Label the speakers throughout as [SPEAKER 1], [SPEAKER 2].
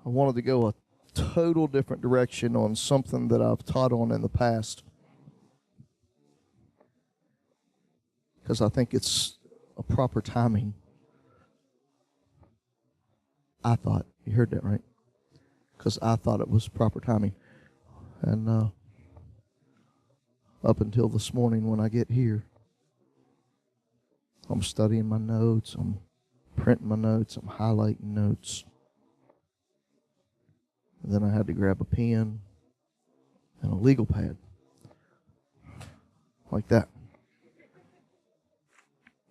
[SPEAKER 1] I wanted to go a total different direction on something that I've taught on in the past, because I think it's a proper timing. I thought, you heard that right? Because I thought it was proper timing. And up until this morning when I get here, I'm studying my notes, I'm printing my notes, I'm highlighting notes. And then I had to grab a pen and a legal pad. Like that.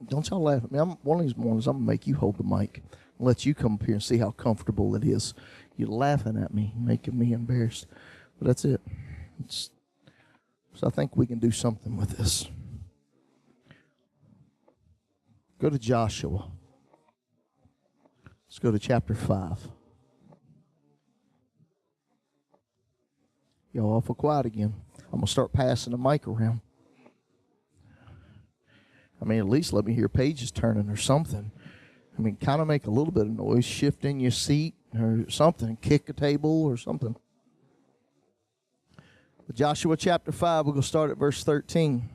[SPEAKER 1] Don't y'all laugh at me. One of these mornings, I'm going to make you hold the mic and let you come up here and see how comfortable it is. You're laughing at me, making me embarrassed. But that's it. So I think we can do something with this. Go to Joshua. Let's go to chapter 5. Y'all awful quiet again. I'm going to start passing the mic around. I mean, at least let me hear pages turning or something. I mean, kind of make a little bit of noise, shift in your seat or something, kick a table or something. But Joshua chapter 5, we're going to start at verse 13.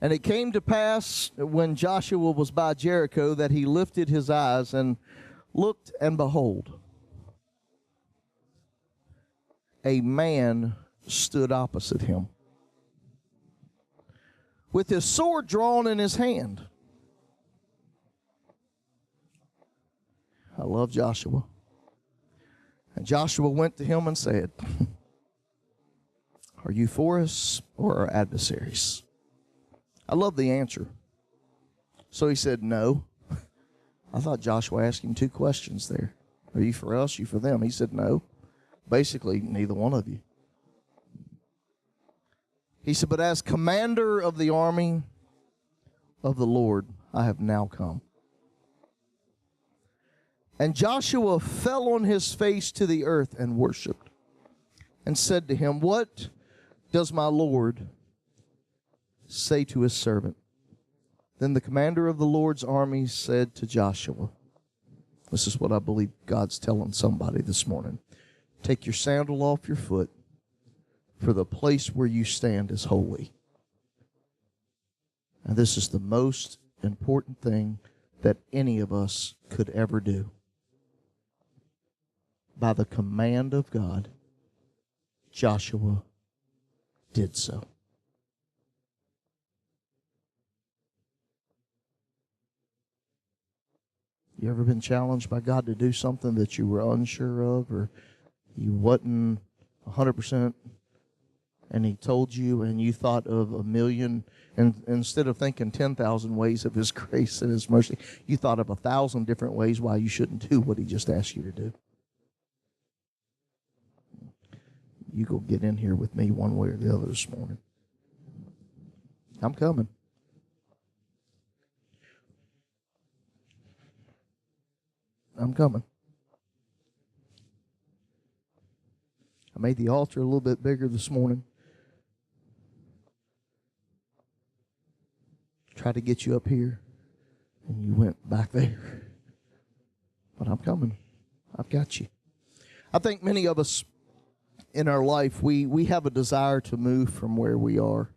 [SPEAKER 1] And it came to pass when Joshua was by Jericho that he lifted his eyes and looked, and behold, a man stood opposite him, with his sword drawn in his hand. I love Joshua. And Joshua went to him and said, are you for us or our adversaries? I love the answer. So he said, no. I thought Joshua asked him two questions there. Are you for us? You for them? He said, no. Basically, neither one of you. He said, but as commander of the army of the Lord, I have now come. And Joshua fell on his face to the earth and worshipped, and said to him, what does my Lord say to his servant? Then the commander of the Lord's army said to Joshua, this is what I believe God's telling somebody this morning. Take your sandal off your foot, for the place where you stand is holy. And this is the most important thing that any of us could ever do. By the command of God, Joshua did so. You ever been challenged by God to do something that you were unsure of, or you wasn't 100%, and he told you and you thought of a million, and instead of thinking 10,000 ways of his grace and his mercy, you thought of 1,000 different ways why you shouldn't do what he just asked you to do? You go get in here with me one way or the other this morning. I'm coming. I'm coming. I made the altar a little bit bigger this morning. Tried to get you up here, and you went back there. But I'm coming. I've got you. I think many of us in our life, we have a desire to move from where we are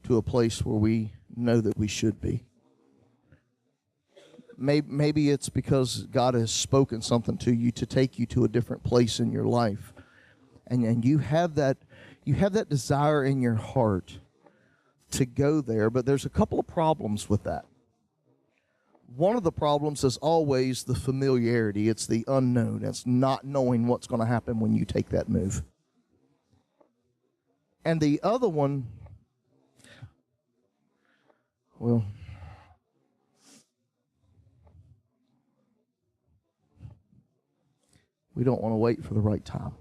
[SPEAKER 1] to a place where we know that we should be. Maybe it's because God has spoken something to you to take you to a different place in your life. And you have that desire in your heart to go there, but there's a couple of problems with that. One of the problems is always the familiarity. It's the unknown. It's not knowing what's going to happen when you take that move. And the other one, well, we don't want to wait for the right time.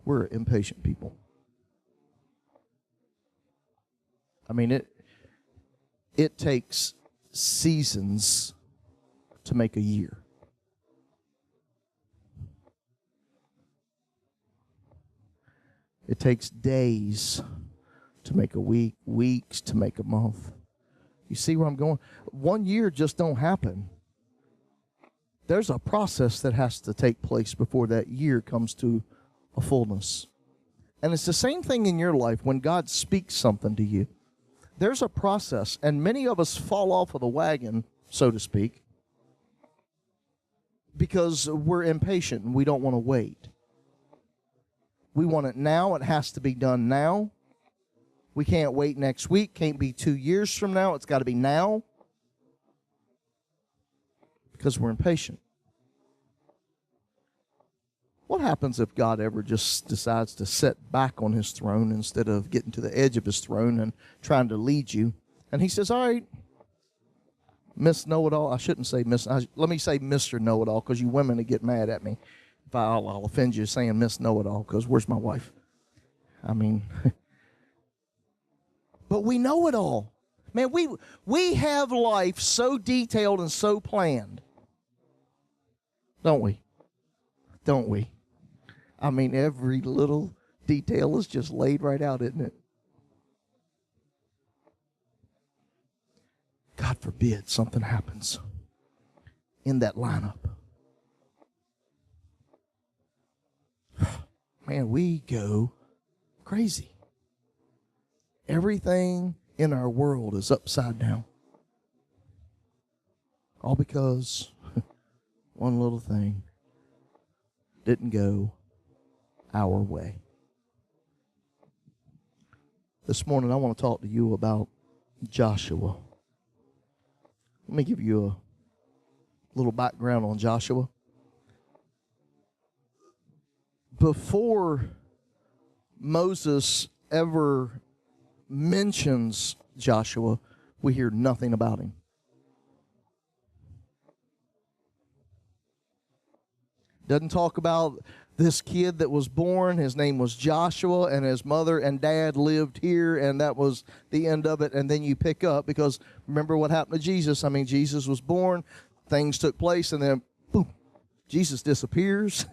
[SPEAKER 1] We're impatient people. I mean, it takes seasons to make a year. It takes days to make a week, weeks to make a month. You see where I'm going? 1 year just don't happen. There's a process that has to take place before that year comes to a fullness. And it's the same thing in your life when God speaks something to you. There's a process, and many of us fall off of the wagon, so to speak, because we're impatient and we don't want to wait. We want it now. It has to be done now. We can't wait next week. Can't be 2 years from now. It's got to be now. Because we're impatient. What happens if God ever just decides to sit back on his throne instead of getting to the edge of his throne and trying to lead you? And he says, all right, Miss Know-It-All. I shouldn't say Miss. Let me say Mr. Know-It-All, because you women will get mad at me if I'll offend you saying Miss Know-It-All, because where's my wife? I mean, but we know it all. Man, we have life so detailed and so planned. Don't we? Don't we? I mean, every little detail is just laid right out, isn't it? God forbid something happens in that lineup. Man, we go crazy. Everything in our world is upside down. All because one little thing didn't go our way. This morning I want to talk to you about Joshua. Let me give you a little background on Joshua. Before Moses ever mentions Joshua, we hear nothing about him. Doesn't talk about this kid that was born. His name was Joshua, and his mother and dad lived here, and that was the end of it. And then you pick up, because remember what happened to Jesus. I mean, Jesus was born, things took place, and then boom, Jesus disappears.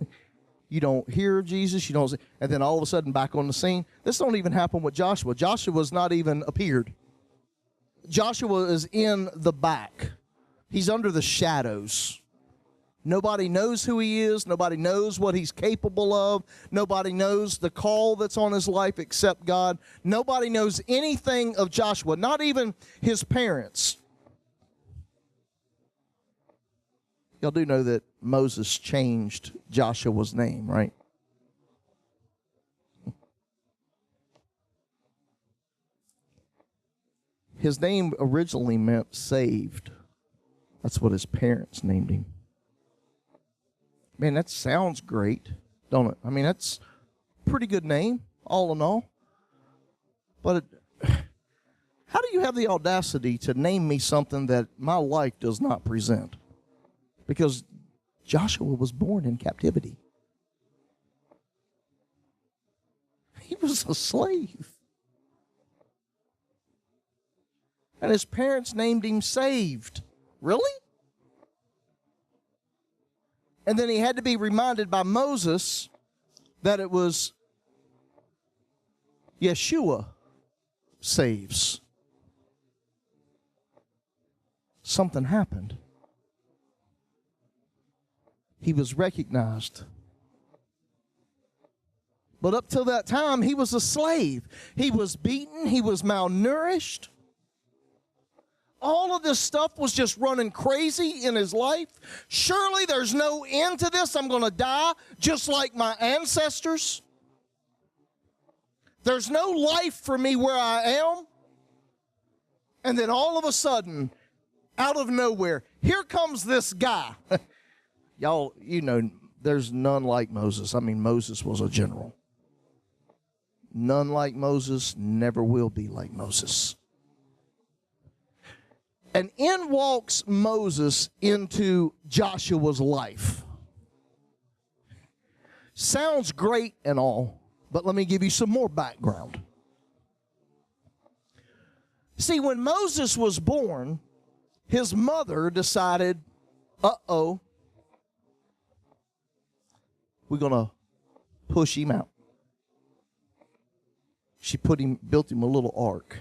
[SPEAKER 1] You don't hear of Jesus, you don't see, and then all of a sudden back on the scene. This don't even happen with Joshua. Joshua's not even appeared. Joshua is in the back. He's under the shadows. Nobody knows who he is. Nobody knows what he's capable of. Nobody knows the call that's on his life except God. Nobody knows anything of Joshua, not even his parents. Y'all do know that Moses changed Joshua's name, right? His name originally meant saved. That's what his parents named him. Man, that sounds great, don't it? I mean, that's a pretty good name, all in all. But how do you have the audacity to name me something that my life does not present? Because Joshua was born in captivity. He was a slave. And his parents named him Saved. Really? And then he had to be reminded by Moses that it was Yeshua saves. Something happened. He was recognized. But up till that time, he was a slave. He was beaten. He was malnourished. All of this stuff was just running crazy in his life. Surely there's no end to this. I'm going to die just like my ancestors. There's no life for me where I am. And then all of a sudden, out of nowhere, here comes this guy. Y'all, you know, there's none like Moses. I mean, Moses was a general. None like Moses, never will be like Moses. And in walks Moses into Joshua's life. Sounds great and all, but let me give you some more background. See, when Moses was born, his mother decided, we're going to push him out. She built him a little ark.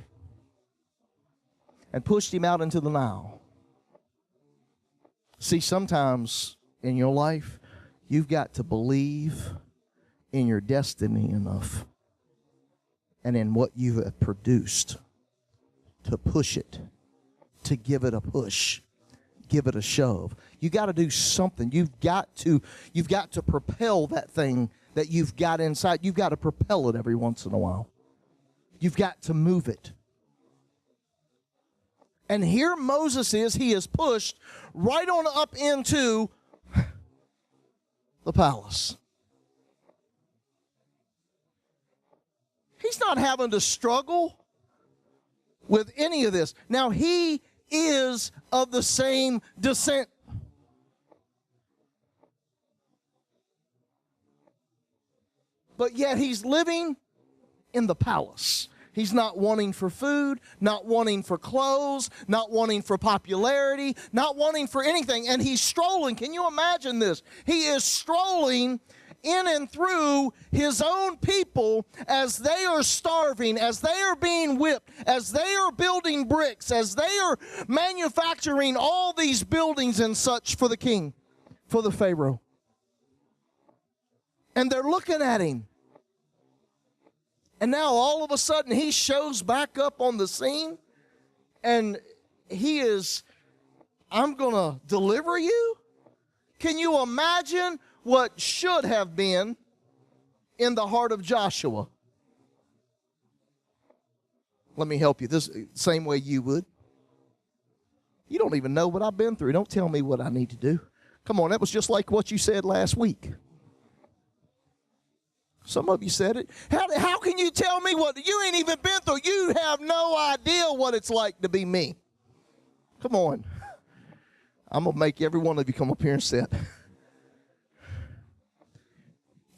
[SPEAKER 1] and pushed him out into the Nile. See, sometimes in your life, you've got to believe in your destiny enough and in what you have produced to push it, to give it a push, give it a shove. You got to do something. You've got to propel that thing that you've got inside. You've got to propel it every once in a while. You've got to move it. And here Moses is. He is pushed right on up into the palace. He's not having to struggle with any of this. Now, he is of the same descent. But yet he's living in the palace. He's not wanting for food, not wanting for clothes, not wanting for popularity, not wanting for anything. And he's strolling. Can you imagine this? He is strolling in and through his own people as they are starving, as they are being whipped, as they are building bricks, as they are manufacturing all these buildings and such for the king, for the Pharaoh. And they're looking at him. And now all of a sudden he shows back up on the scene and he is, I'm going to deliver you? Can you imagine what should have been in the heart of Joshua? Let me help you this same way you would. You don't even know what I've been through. Don't tell me what I need to do. Come on, that was just like what you said last week. Some of you said it. How can you tell me what you ain't even been through? You have no idea what it's like to be me. Come on. I'm going to make every one of you come up here and sit.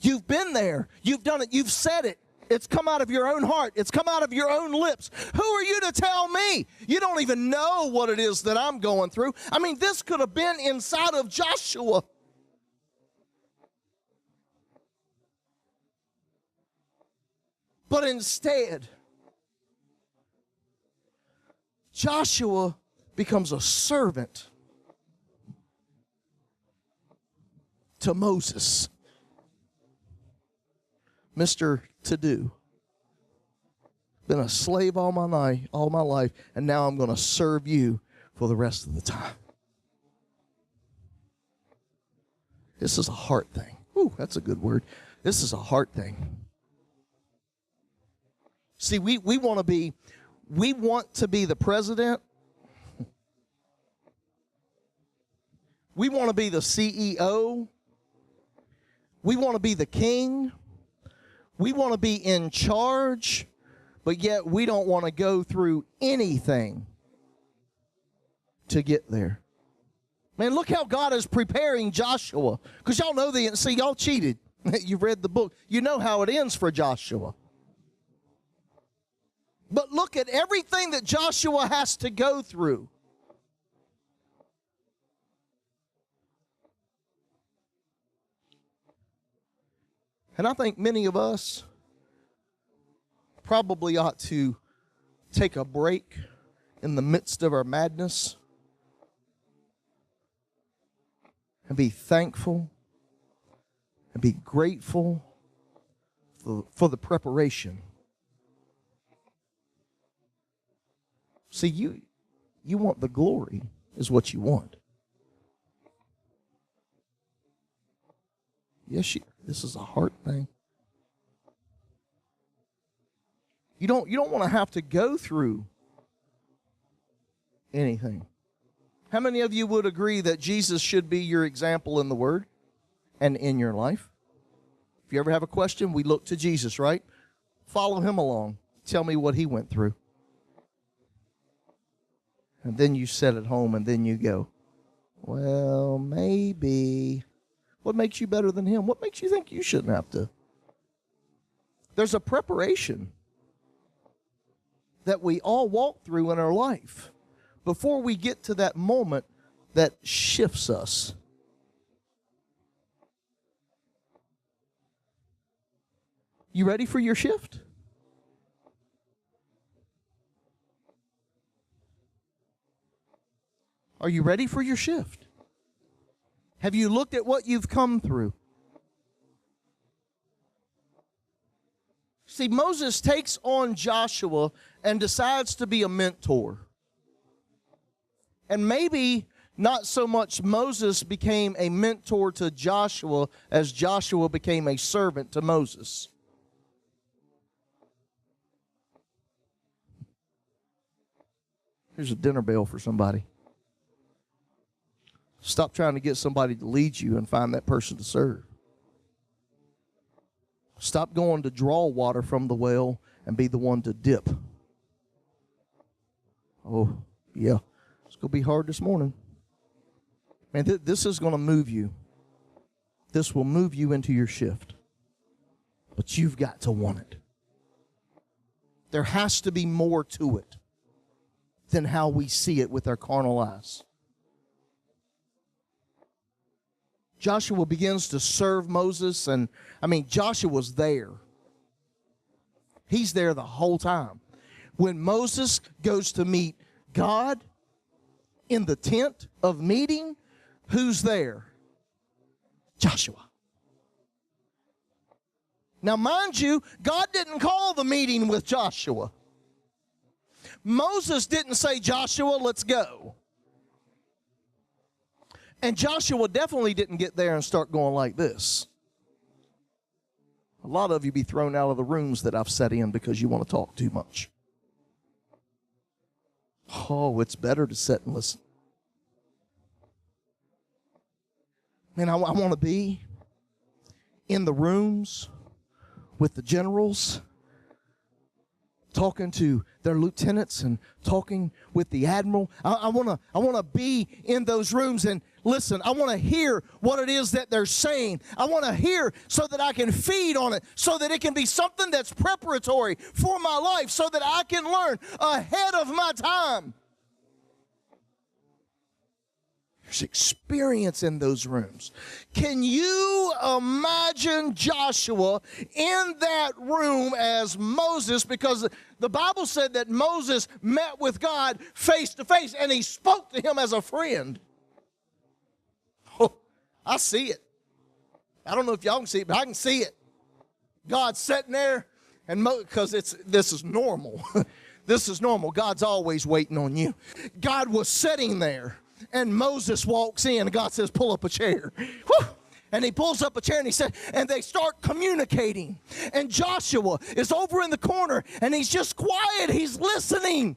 [SPEAKER 1] You've been there. You've done it. You've said it. It's come out of your own heart. It's come out of your own lips. Who are you to tell me? You don't even know what it is that I'm going through. I mean, this could have been inside of Joshua. But instead, Joshua becomes a servant to Moses. Mr. To-do. Been a slave all my life, and now I'm going to serve you for the rest of the time. This is a heart thing. Ooh, that's a good word. This is a heart thing. See, we want to be the president. We want to be the CEO. We want to be the king. We want to be in charge, but yet we don't want to go through anything to get there. Man, look how God is preparing Joshua. Because y'all know y'all cheated. You've read the book. You know how it ends for Joshua. But look at everything that Joshua has to go through. And I think many of us probably ought to take a break in the midst of our madness and be thankful and be grateful for the preparation. See, you want the glory is what you want. Yes, this is a heart thing. You don't want to have to go through anything. How many of you would agree that Jesus should be your example in the Word and in your life? If you ever have a question, we look to Jesus, right? Follow him along. Tell me what he went through. And then you sit at home and then you go, well, maybe. What makes you better than him? What makes you think you shouldn't have to? There's a preparation that we all walk through in our life before we get to that moment that shifts us. You ready for your shift? Are you ready for your shift? Have you looked at what you've come through? See, Moses takes on Joshua and decides to be a mentor. And maybe not so much Moses became a mentor to Joshua as Joshua became a servant to Moses. Here's a dinner bell for somebody. Stop trying to get somebody to lead you and find that person to serve. Stop going to draw water from the well and be the one to dip. Oh, yeah. It's going to be hard this morning. Man, this is going to move you. This will move you into your shift. But you've got to want it. There has to be more to it than how we see it with our carnal eyes. Joshua begins to serve Moses, and Joshua's there. He's there the whole time. When Moses goes to meet God in the tent of meeting, who's there? Joshua. Now, mind you, God didn't call the meeting with Joshua. Moses didn't say, Joshua, let's go. And Joshua definitely didn't get there and start going like this. A lot of you be thrown out of the rooms that I've sat in because you want to talk too much. Oh, it's better to sit and listen. Man, I want to be in the rooms with the generals, talking to their lieutenants and talking with the admiral. I want to be in those rooms and listen. I want to hear what it is that they're saying. I want to hear so that I can feed on it, so that it can be something that's preparatory for my life, so that I can learn ahead of my time. There's experience in those rooms. Can you imagine Joshua in that room as Moses? Because the Bible said that Moses met with God face to face and he spoke to him as a friend. Oh, I see it. I don't know if y'all can see it, but I can see it. God's sitting there, and because this is normal. This is normal. God's always waiting on you. God was sitting there. And Moses walks in, and God says, pull up a chair. Whew. And he pulls up a chair, and he said, and they start communicating. And Joshua is over in the corner, and he's just quiet. He's listening.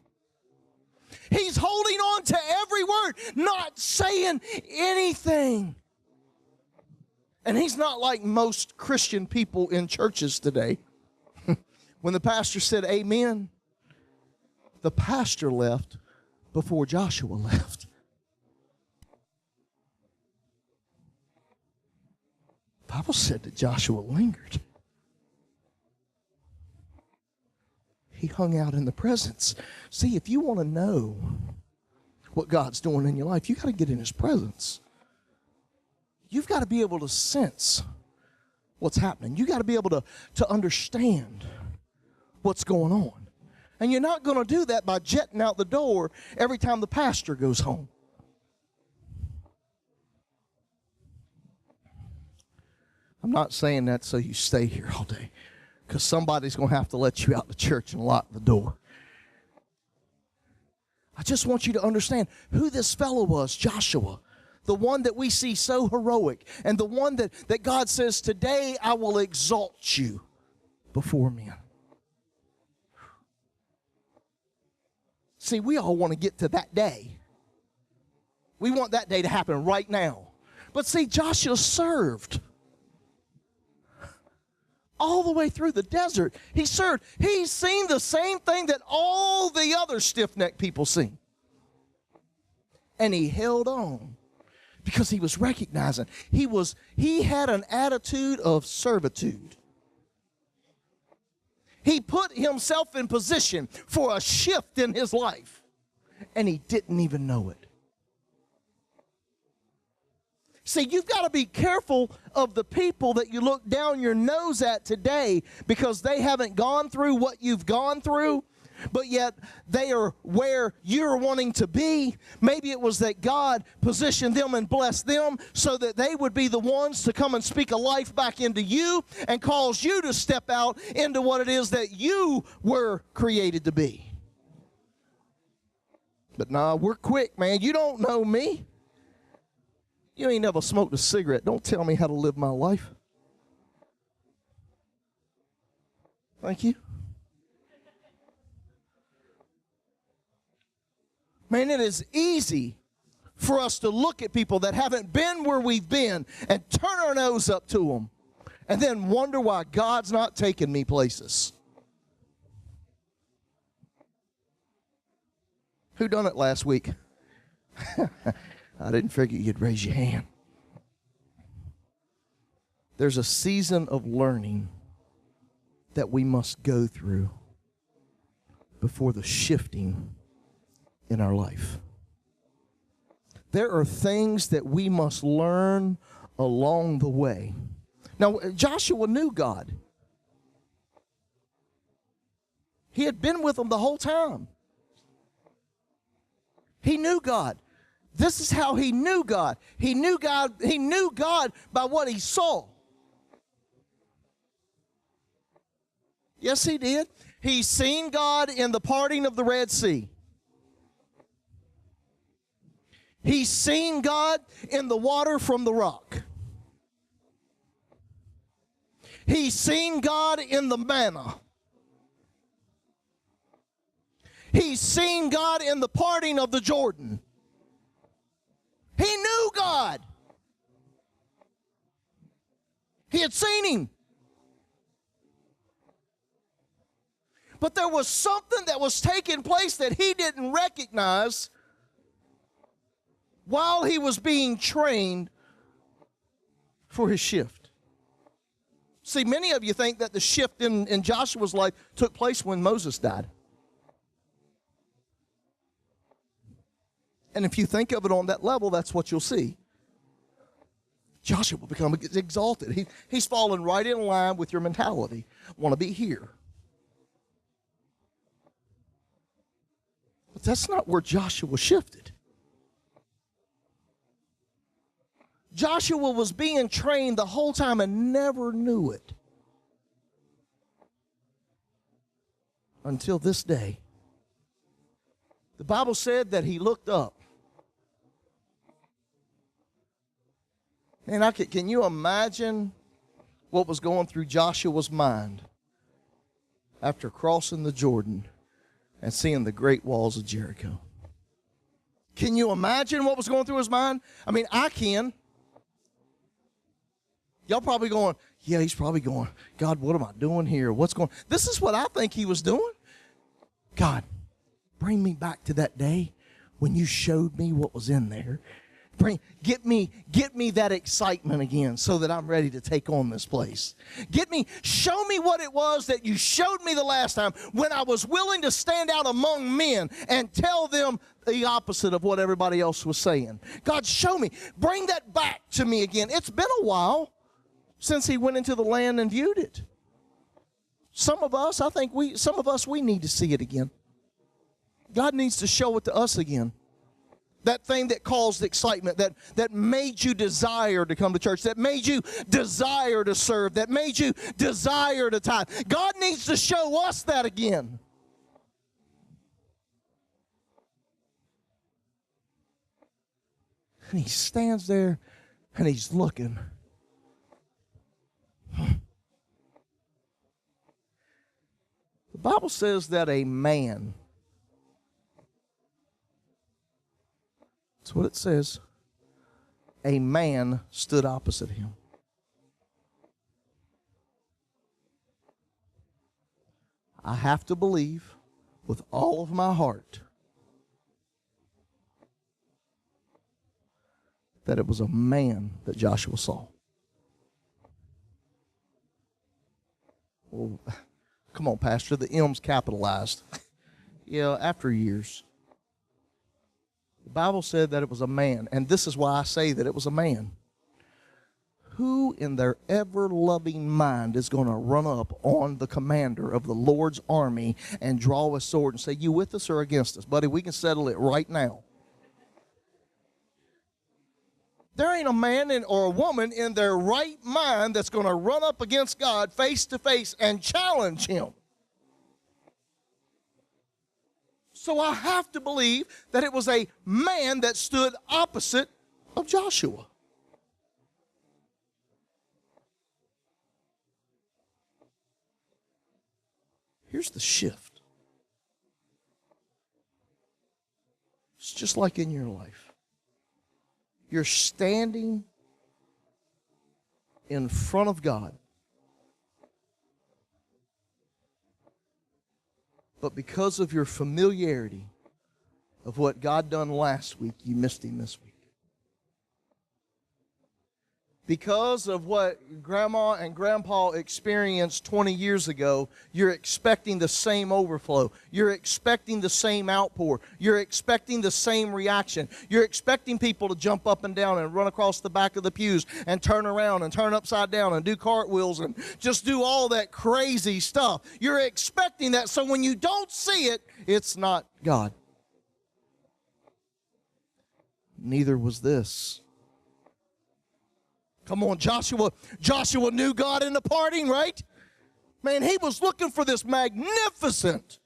[SPEAKER 1] He's holding on to every word, not saying anything. And he's not like most Christian people in churches today. When the pastor said amen, the pastor left before Joshua left. The Bible said that Joshua lingered. He hung out in the presence. See, if you want to know what God's doing in your life, you got to get in his presence. You've got to be able to sense what's happening. You got to be able to understand what's going on. And you're not going to do that by jetting out the door every time the pastor goes home. I'm not saying that so you stay here all day, because somebody's going to have to let you out the church and lock the door. I just want you to understand who this fellow was, Joshua, the one that we see so heroic, and the one that God says, today I will exalt you before men. See, we all want to get to that day. We want that day to happen right now. But see, Joshua served. All the way through the desert, he served. He's seen the same thing that all the other stiff-necked people seen. And he held on because he was recognizing he had an attitude of servitude. He put himself in position for a shift in his life, and he didn't even know it. See, you've got to be careful of the people that you look down your nose at today because they haven't gone through what you've gone through. but yet they are where you're wanting to be. Maybe it was that God positioned them and blessed them so that they would be the ones to come and speak a life back into you and cause you to step out into what it is that you were created to be. But nah, we're quick, man. You don't know me. You ain't never smoked a cigarette. Don't tell me how to live my life. Thank you. Man, it is easy for us to look at people that haven't been where we've been and turn our nose up to them and then wonder why God's not taking me places. Who done it last week? I didn't figure you'd raise your hand. There's a season of learning that we must go through before the shifting in our life. There are things that we must learn along the way. Now, Joshua knew God. He had been with them the whole time. He knew God. This is how he knew God. He knew God by what he saw. Yes, he did. He's seen God in the parting of the Red Sea. He's seen God in the water from the rock. He's seen God in the manna. He's seen God in the parting of the Jordan. He knew God. He had seen him. But there was something that was taking place that he didn't recognize while he was being trained for his shift. See, many of you think that the shift in Joshua's life took place when Moses died. And if you think of it on that level, that's what you'll see. Joshua will become exalted. He's fallen right in line with your mentality. Want to be here. But that's not where Joshua shifted. Joshua was being trained the whole time and never knew it. Until this day. The Bible said that he looked up. And can you imagine what was going through Joshua's mind after crossing the Jordan and seeing the great walls of Jericho? Can you imagine what was going through his mind? I mean, I can. Y'all probably going, yeah, he's probably going, God, what am I doing here? What's going on? This is what I think he was doing. God, bring me back to that day when you showed me what was in there. Get me that excitement again so that I'm ready to take on this place. Show me what it was that you showed me the last time when I was willing to stand out among men and tell them the opposite of what everybody else was saying. God, show me. Bring that back to me again. It's been a while since he went into the land and viewed it. Some of us, we need to see it again. God needs to show it to us again. That thing that caused excitement, that made you desire to come to church, that made you desire to serve, that made you desire to tithe. God needs to show us that again. And he stands there and he's looking. The Bible says that a man, that's what it says, a man stood opposite him. I have to believe with all of my heart that it was a man that Joshua saw. Well, come on, Pastor, the M's capitalized. Yeah, after years. The Bible said that it was a man, and this is why I say that it was a man Who in their ever-loving mind is going to run up on the commander of the Lord's army and draw a sword and say, you with us or against us? Buddy, we can settle it right now. There ain't a man or a woman in their right mind that's going to run up against God face to face and challenge him. So I have to believe that it was a man that stood opposite of Joshua. Here's the shift. It's just like in your life. You're standing in front of God. But because of your familiarity of what God done last week, you missed him this week. Because of what Grandma and Grandpa experienced 20 years ago, you're expecting the same overflow. You're expecting the same outpour. You're expecting the same reaction. You're expecting people to jump up and down and run across the back of the pews and turn around and turn upside down and do cartwheels and just do all that crazy stuff. You're expecting that, so when you don't see it, it's not God. Neither was this. Come on, Joshua. Joshua knew God in the parting, right? Man, he was looking for this magnificent,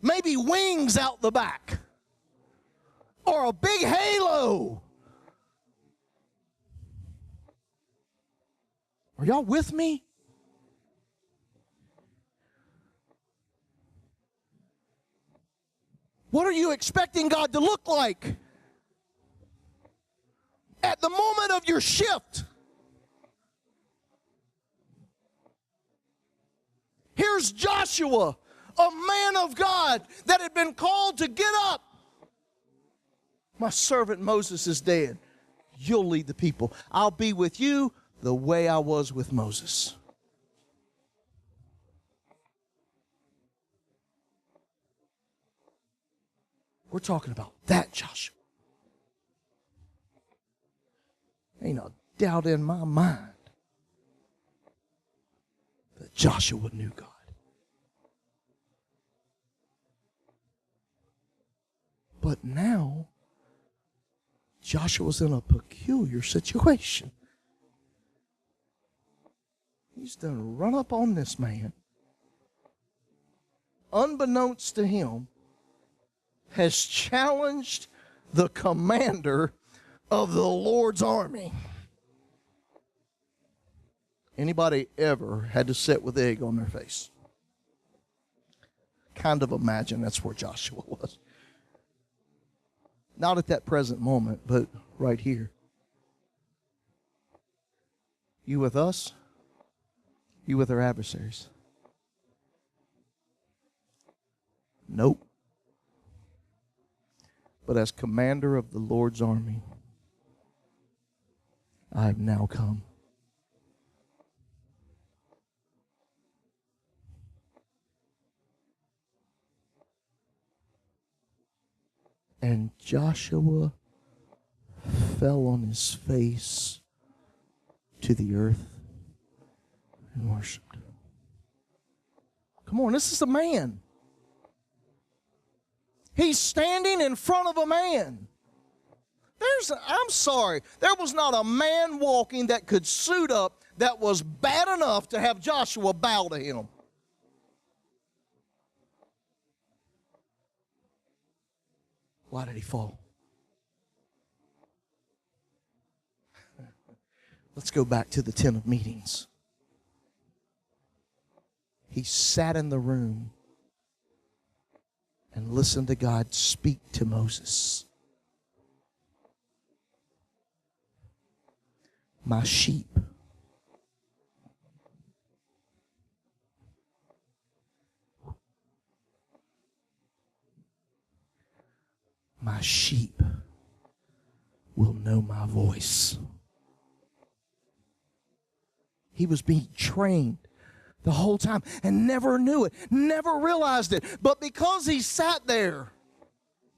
[SPEAKER 1] maybe wings out the back, or a big halo. Are y'all with me? What are you expecting God to look like at the moment of your shift? Here's Joshua, a man of God that had been called to get up. My servant Moses is dead. You'll lead the people. I'll be with you the way I was with Moses. We're talking about that Joshua. Ain't a doubt in my mind that Joshua knew God. But now, Joshua's in a peculiar situation. He's done run up on this man. Unbeknownst to him, has challenged the commander of the Lord's army. Anybody ever had to sit with egg on their face? Kind of imagine that's where Joshua was. Not at that present moment, but right here. You with us? You with our adversaries? Nope. But as commander of the Lord's army, I have now come. And Joshua fell on his face to the earth and worshiped. Come on, this is a man. He's standing in front of a man. I'm sorry, there was not a man walking that could suit up that was bad enough to have Joshua bow to him. Why did he fall? Let's go back to the tent of meetings. He sat in the room and listened to God speak to Moses. My sheep will know my voice. He was being trained the whole time and never knew it, never realized it. But because he sat there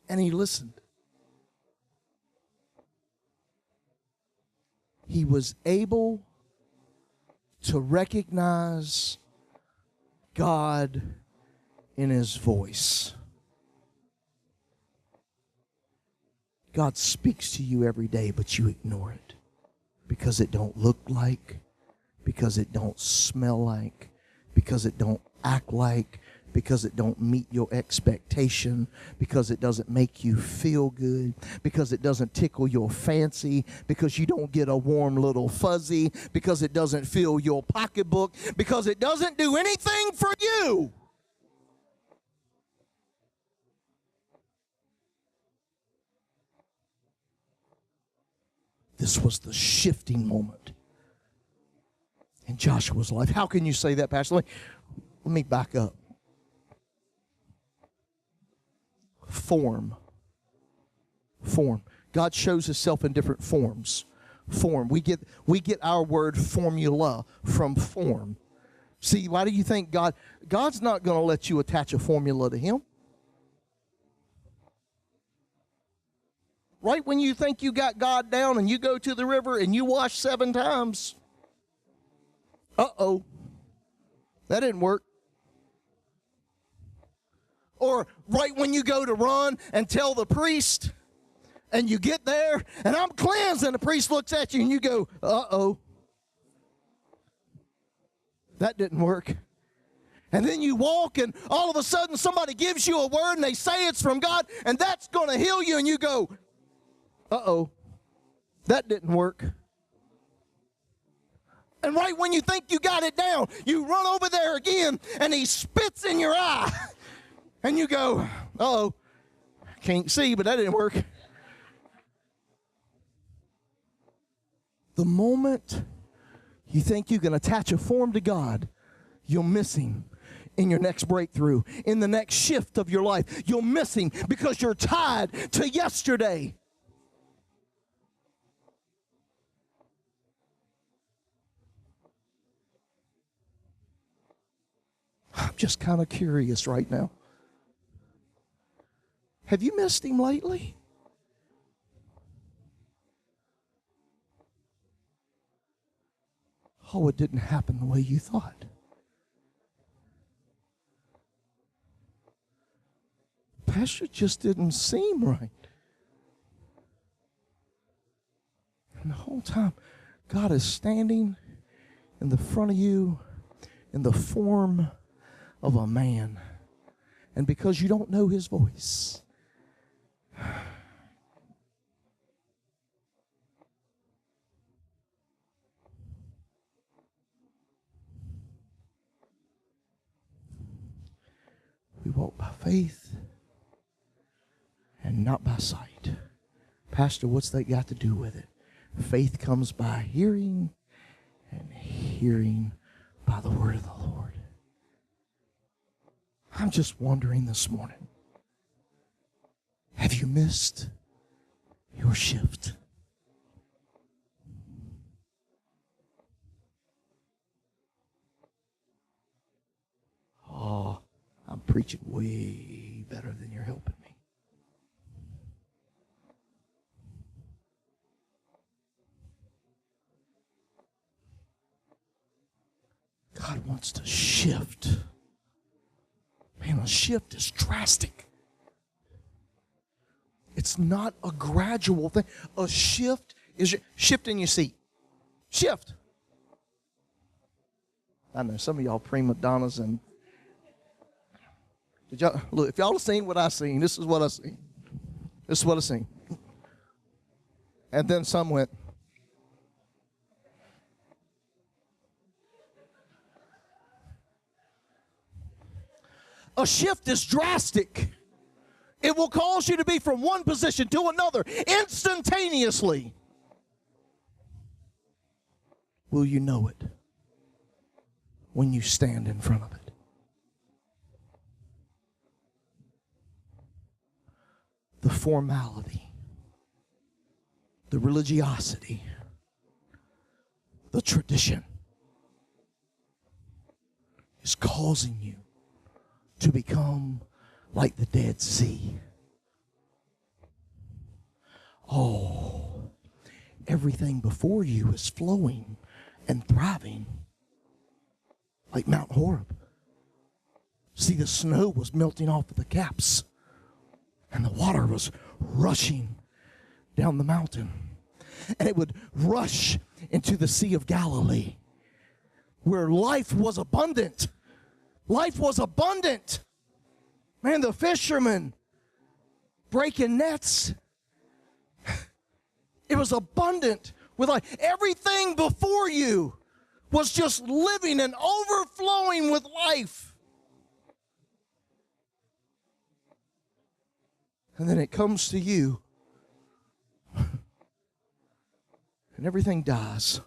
[SPEAKER 1] and he listened, he was able to recognize God in his voice. God speaks to you every day, but you ignore it because it don't look like, because it don't smell like, because it don't act like, because it don't meet your expectation, because it doesn't make you feel good, because it doesn't tickle your fancy, because you don't get a warm little fuzzy, because it doesn't fill your pocketbook, because it doesn't do anything for you. This was the shifting moment in Joshua's life. How can you say that, Pastor? Let me back up. Form. God shows himself in different forms. Form. We get our word formula from form. See, why do you think God's not going to let you attach a formula to him? Right when you think you got God down and you go to the river and you wash 7 times. Uh-oh. That didn't work. Or right when you go to run and tell the priest and you get there and I'm cleansed and the priest looks at you and you go, uh-oh. That didn't work. And then you walk and all of a sudden somebody gives you a word and they say it's from God and that's going to heal you and you go, uh-oh. That didn't work. And right when you think you got it down, you run over there again and he spits in your eye. And you go, uh-oh, can't see, but that didn't work. The moment you think you can attach a form to God, you'll miss him in your next breakthrough, in the next shift of your life. You'll miss him because you're tied to yesterday. I'm just kind of curious right now. Have you missed him lately? Oh, it didn't happen the way you thought. Pastor, just didn't seem right. And the whole time, God is standing in the front of you in the form of a man. And because you don't know his voice, we walk by faith and not by sight. Pastor, what's that got to do with it? Faith comes by hearing, and hearing by the word of the Lord. I'm just wondering this morning, have you missed your shift? Oh, I'm preaching way better than you're helping me. God wants to shift. Man, a shift is drastic. It's not a gradual thing. A shift is shift in your seat. Shift. I know some of y'all prima donnas and did y'all look, if y'all have seen what I seen, this is what I seen. This is what I seen. And then some went. A shift is drastic. It will cause you to be from one position to another instantaneously. Will you know it when you stand in front of it? The formality, the religiosity, the tradition is causing you to become like the Dead Sea. Oh, everything before you is flowing and thriving, like Mount Horeb. See, the snow was melting off of the caps, and the water was rushing down the mountain. And it would rush into the Sea of Galilee, where life was abundant. Life was abundant. Man, the fishermen breaking nets. It was abundant with life. Everything before you was just living and overflowing with life. And then it comes to you, and everything dies.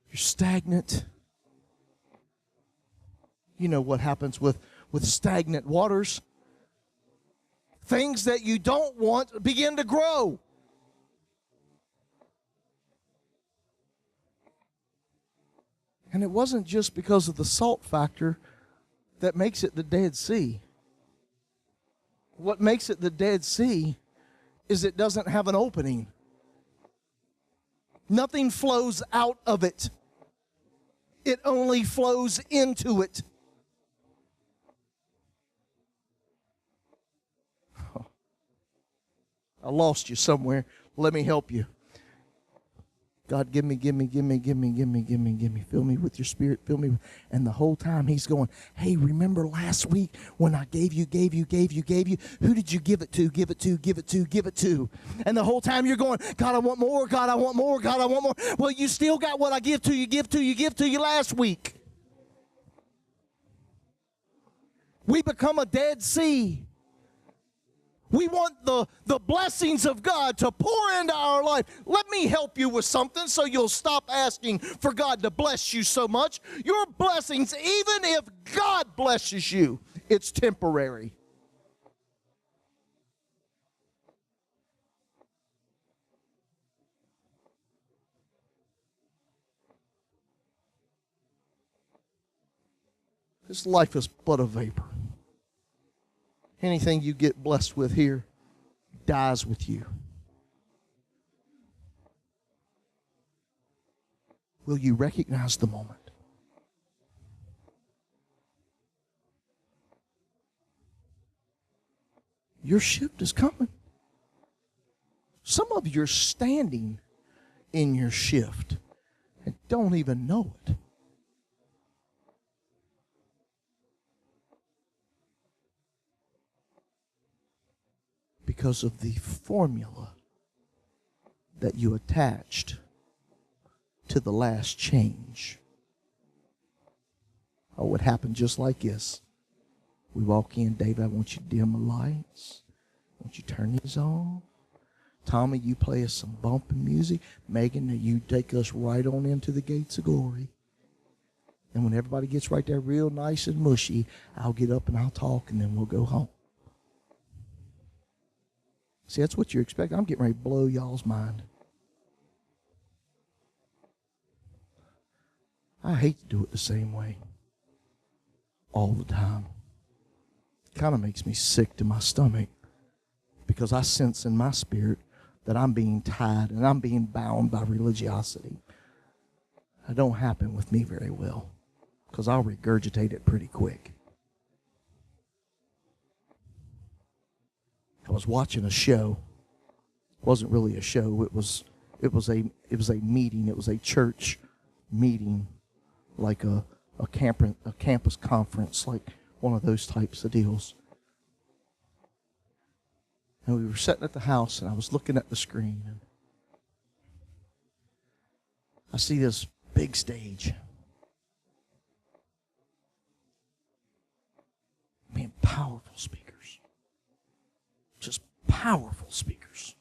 [SPEAKER 1] You're stagnant. You know what happens with stagnant waters. Things that you don't want begin to grow. And it wasn't just because of the salt factor that makes it the Dead Sea. What makes it the Dead Sea is it doesn't have an opening. Nothing flows out of it. It only flows into it. I lost you somewhere. Let me help you. God, give me. Fill me with your Spirit. Fill me. And the whole time he's going, hey, remember last week when I gave you? Who did you give it to? Give it to. And the whole time you're going, God, I want more. God, I want more. God, I want more. Well, you still got what I give to you last week. We become a Dead Sea. We want the blessings of God to pour into our life. Let me help you with something so you'll stop asking for God to bless you so much. Your blessings, even if God blesses you, it's temporary. This life is but a vapor. Anything you get blessed with here dies with you. Will you recognize the moment? Your shift is coming. Some of you are standing in your shift and don't even know it. Because of the formula that you attached to the last change. Oh, it happened just like this. We walk in, David, I want you to dim the lights. I want you to turn these on. Tommy, you play us some bumping music. Megan, you take us right on into the gates of glory. And when everybody gets right there real nice and mushy, I'll get up and I'll talk and then we'll go home. See, that's what you expect. I'm getting ready to blow y'all's mind. I hate to do it the same way all the time. It kind of makes me sick to my stomach because I sense in my spirit that I'm being tied and I'm being bound by religiosity. That don't happen with me very well because I'll regurgitate it pretty quick. I was watching a show. It wasn't really a show. It was a meeting. It was a church meeting, like a campus conference, like one of those types of deals. And we were sitting at the house, and I was looking at the screen, and I see this big stage. Man, powerful speakers. Just powerful speakers.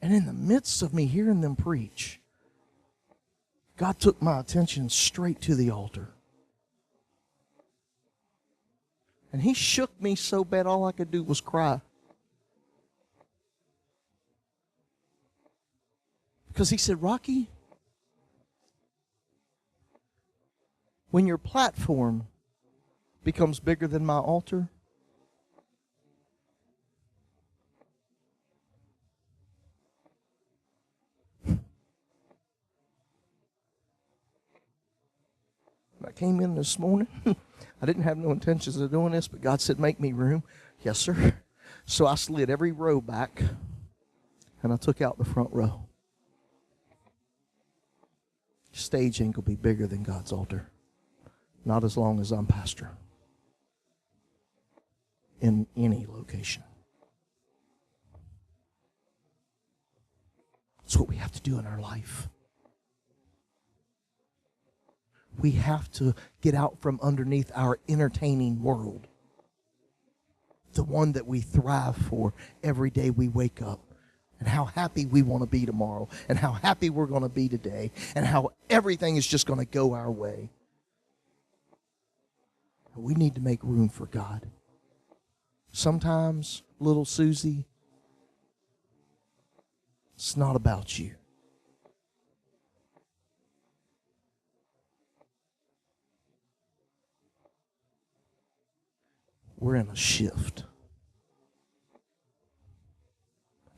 [SPEAKER 1] And in the midst of me hearing them preach, God took my attention straight to the altar. And he shook me so bad all I could do was cry. Because he said, Rocky, when your platform becomes bigger than my altar, I came in this morning. I didn't have no intentions of doing this, but God said, make me room. Yes, sir. So I slid every row back, and I took out the front row. Stage ain't going to be bigger than God's altar. Not as long as I'm pastor. In any location. That's what we have to do in our life. We have to get out from underneath our entertaining world. The one that we thrive for every day we wake up. And how happy we want to be tomorrow. And how happy we're going to be today. And how everything is just going to go our way. We need to make room for God. Sometimes, little Susie, it's not about you. We're in a shift.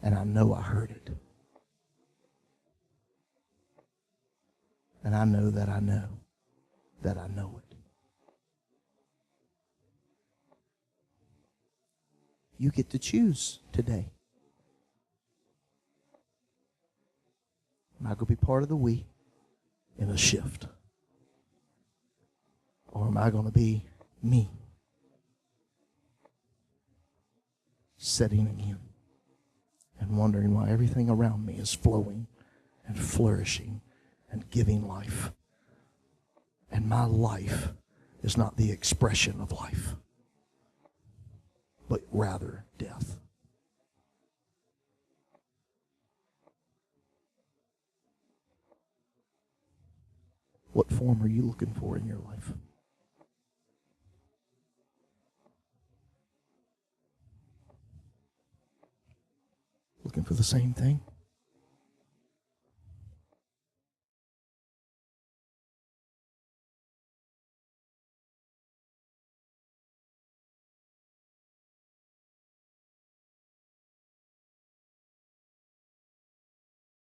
[SPEAKER 1] And I know I heard it. And I know that I know that I know it. You get to choose today. Am I going to be part of the we in a shift? Or am I going to be me? Setting again and wondering why everything around me is flowing and flourishing and giving life. And my life is not the expression of life, but rather death. What form are you looking for in your life? Looking for the same thing?